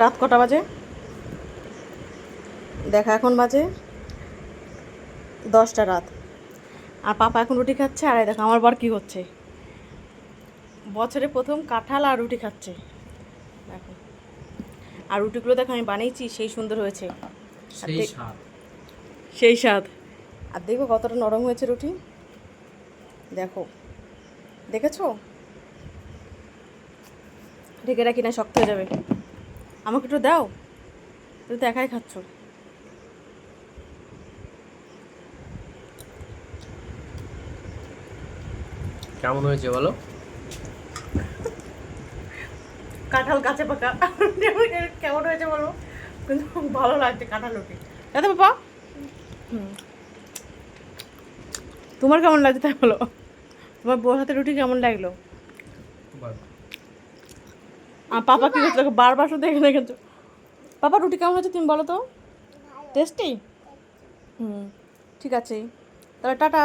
রাত কটা বাজে দেখা, এখন বাজে 10টা রাত। আর পাপা এখন রুটি খাচ্ছে, আর দেখো আমার বর কী হচ্ছে, বছরে প্রথম কাঁঠাল আর রুটি খাচ্ছে দেখো। আর রুটিগুলো দেখো আমি বানিয়েছি, সেই সুন্দর হয়েছে, সেই স্বাদ। আর দেখো কতটা নরম হয়েছে রুটি, দেখো দেখেছো? ঢেকে রাখি না, শক্ত হয়ে যাবে। আমাকে একটু দাও, তুমি তো একাই খাচ্ছ। কেমন হয়েছে বলো? কাঁঠাল কাছে পাকা কেমন হয়েছে বলো, কিন্তু ভালো লাগছে কাঁঠাল রুটি, তাই তো বাবা? তোমার কেমন লাগছে তাই বলো, তোমার বউর হাতে রুটি কেমন লাগলো? আর পাপা কি করছে দেখো, বারবার শুধু এখানে দেখেছো। পাপা রুটি কেমন হয়েছে তুমি বলো তো? টেস্টি? ঠিক আছে, তাহলে টাটা।